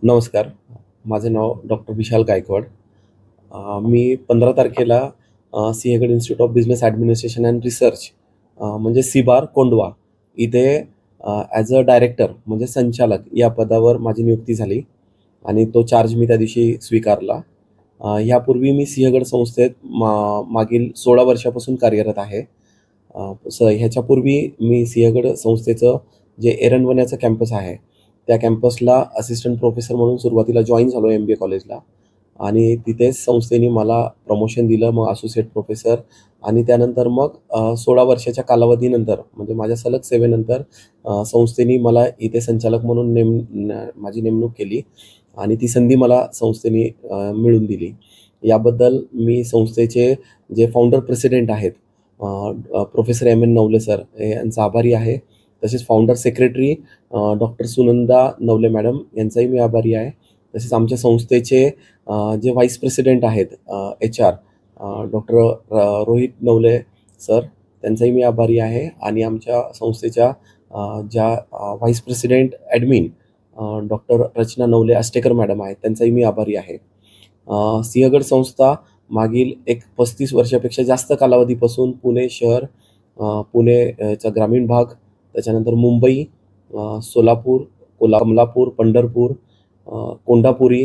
नमस्कार. माझे नाव डॉक्टर विशाल गायकवाड. मी 15 तारखेला Sinhagad institute of business administration and research म्हणजे सिबार, कोंढवा इथे ॲज अ डायरेक्टर म्हणजे संचालक या पदावर माझी नियुक्ती झाली आणि तो चार्ज मी त्या दिवशी स्वीकारला. यापूर्वी मी सिंहगड संस्थेत मागील 16 वर्षापासून कार्यरत आहे. ह्याच्यापूर्वी मी सिंहगड संस्थेचं जे एरंडवण्याचं कॅम्पस आहे, त्या कॅम्पसला असिस्टंट प्रोफेसर म्हणून सुरुवातीला जॉइन झालो MBA कॉलेजला आणि तिथेच संस्थेने मला प्रमोशन दिलं. मग असोसिएट प्रोफेसर आणि त्यानंतर मग 16 वर्षाच्या कालावधीनंतर म्हणजे माझ्या सलग सेवेनंतर संस्थेने मला इथे संचालक म्हणून माझी नेमणूक केली आणि ती संधी मला संस्थेने मिळवून दिली. याबद्दल मी संस्थेचे जे फाउंडर प्रेसिडेंट आहेत प्रोफेसर MN नवले सर यांचा आभारी आहे. तसेच founder secretary doctor Sunanda Navale madam यांचाही मी आभारी आहे. तसेच आमच्या संस्थेचे जे व्हाईस प्रेसिडेंट आहेत HR doctor Rohit Navale sir त्यांचाही मी आभारी आहे आणि आमच्या संस्थेच्या ज्या व्हाईस प्रेसिडेंट ॲडमिन डॉक्टर रचना नवले आष्टेकर मॅडम आहेत त्यांचाही मी आभारी आहे. सिंहगड संस्था मागील एक 35 वर्षापेक्षा जास्त कालावधीपासून पुणे शहर, पुणेचा ग्रामीण भाग, त्याच्यानंतर मुंबई, सोलापूर, कमलापूर, पंढरपूर, कोंढापुरी,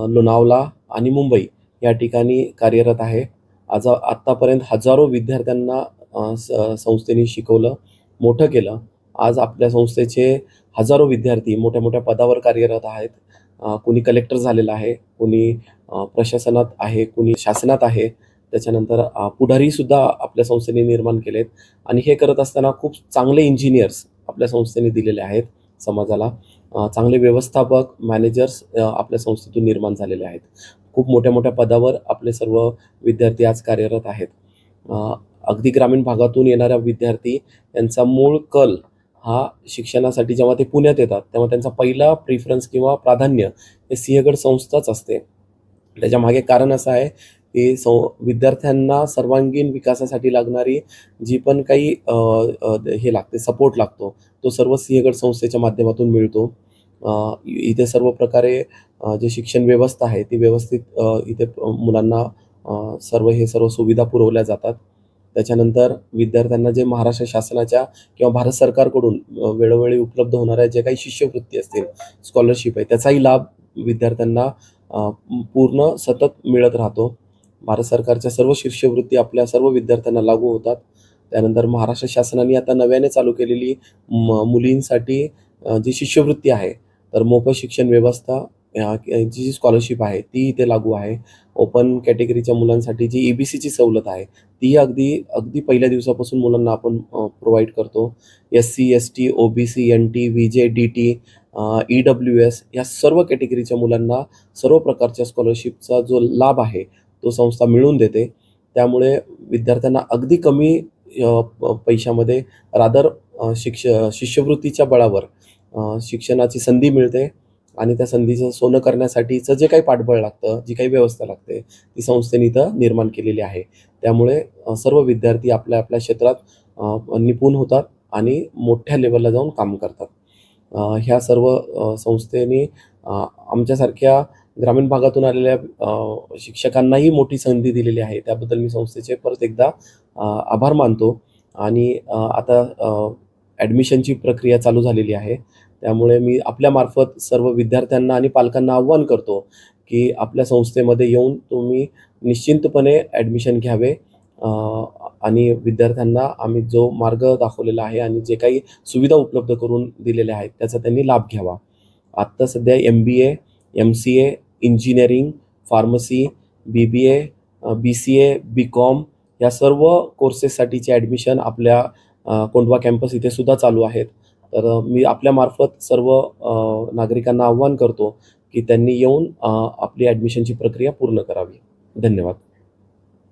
लोणावळा आणि मुंबई या ठिकाणी कार्यरत आहे. आत्तापर्यंत हजारो विद्यार्थ्यांना संस्थेने शिकवलं, मोठं केलं. आज आपल्या संस्थेचे हजारो विद्यार्थी मोठ्या मोठ्या पदावर कार्यरत आहेत. कुणी कलेक्टर झालेलं आहे, कुणी प्रशासनात आहे, कुणी शासनात आहे. त्याच्यानंतर पुढारीसुद्धा आपल्या संस्थेने निर्माण केलेत आणि हे करत असताना खूप चांगले इंजिनियर्स आपल्या संस्थेने दिलेले आहेत समाजाला. चांगले व्यवस्थापक, मॅनेजर्स आपल्या संस्थेतून निर्माण झालेले आहेत. खूप मोठ्या मोठ्या पदावर आपले सर्व विद्यार्थी आज कार्यरत आहेत. अगदी ग्रामीण भागातून येणाऱ्या विद्यार्थी यांचा मूळ कल हा शिक्षणासाठी जेव्हा ते पुण्यात येतात तेव्हा त्यांचा पहिला प्रिफरन्स किंवा प्राधान्य हे सिंहगड संस्थाच असते. त्याच्यामागे कारण असं आहे की विद्यार्थ्यांना सर्वांगीण विकासासाठी लागणारी जी पण काही हे लागते, सपोर्ट लागतो, तो सर्व सिंहगड संस्थेच्या माध्यमातून मिळतो. इथे सर्व प्रकारे जे शिक्षण व्यवस्था आहे ती व्यवस्थित इथे मुलांना सर्व सुविधा पुरवल्या जातात. त्याच्यानंतर विद्यार्थ्यांना जे महाराष्ट्र शासनाच्या किंवा भारत सरकारकडून वेळोवेळी उपलब्ध होणाऱ्या जे काही शिष्यवृत्ती असतील, स्कॉलरशिप आहे, त्याचाही लाभ विद्यार्थ्यांना पूर्ण सतत मिळत राहतो. भारत सरकारच्या सर्व शिष्यवृत्ती आपल्या सर्व विद्यार्थ्यांना लागू होतात. त्यानंतर महाराष्ट्र शासनाने आता नव्याने चालू केलेली मुलींसाठी जी शिष्यवृत्ती आहे, तर मोफत शिक्षण व्यवस्था जी स्कॉलरशिप आहे ती इथे लागू आहे. ओपन कॅटेगरीच्या मुलांसाठी जी EBCची सवलत आहे ती अगदी पहिल्या दिवसापासून मुलांना आपण प्रोव्हाइड करतो. SC, ST, OBC, NT, VJ, DT, EWS या सर्व कॅटेगरीच्या मुलांना सर्व प्रकारच्या स्कॉलरशिपचा जो लाभ आहे तो संस्था मिळवून देते. त्यामुळे विद्यार्थ्यांना अगदी कमी पैशामध्ये रादर शिष्यवृत्तीच्या बळावर शिक्षणाची संधी मिळते आणि त्या संधीचं सोनं करण्यासाठीचं जे काही पाठबळ लागतं, जी काही व्यवस्था लागते ती संस्थेने इथं निर्माण केलेली आहे. त्यामुळे सर्व विद्यार्थी आपल्या आपल्या क्षेत्रात निपुण होतात आणि मोठ्या लेवलला जाऊन काम करतात. ह्या सर्व संस्थेने आमच्यासारख्या ग्रामीण भागातून आलेल्या शिक्षकांनाही मोठी संधी दिलेली आहे. त्याबद्दल मी संस्थेचे परत एकदा आभार मानतो आणि आता ॲडमिशनची प्रक्रिया चालू झालेली आहे. त्यामुळे मी आपल्यामार्फत सर्व विद्यार्थ्यांना आणि पालकांना आव्हान करतो की आपल्या संस्थेमध्ये येऊन तुम्ही निश्चिंतपणे ॲडमिशन घ्यावे आणि विद्यार्थ्यांना आम्ही जो मार्ग दाखवलेला आहे आणि जे काही सुविधा उपलब्ध करून दिलेल्या आहेत त्याचा त्यांनी लाभ घ्यावा. आत्ता सध्या MBA, MCA, engineering, pharmacy, BBA, BCA, BCom या सर्व कोर्सेससाठीचे ॲडमिशन आपल्या कोंढवा कॅम्पस इथे सुद्धा चालू आहेत. तर मी आपल्यामार्फत सर्व नागरिकांना आव्हान करतो की त्यांनी येऊन आपली ॲडमिशनची प्रक्रिया पूर्ण करावी. धन्यवाद.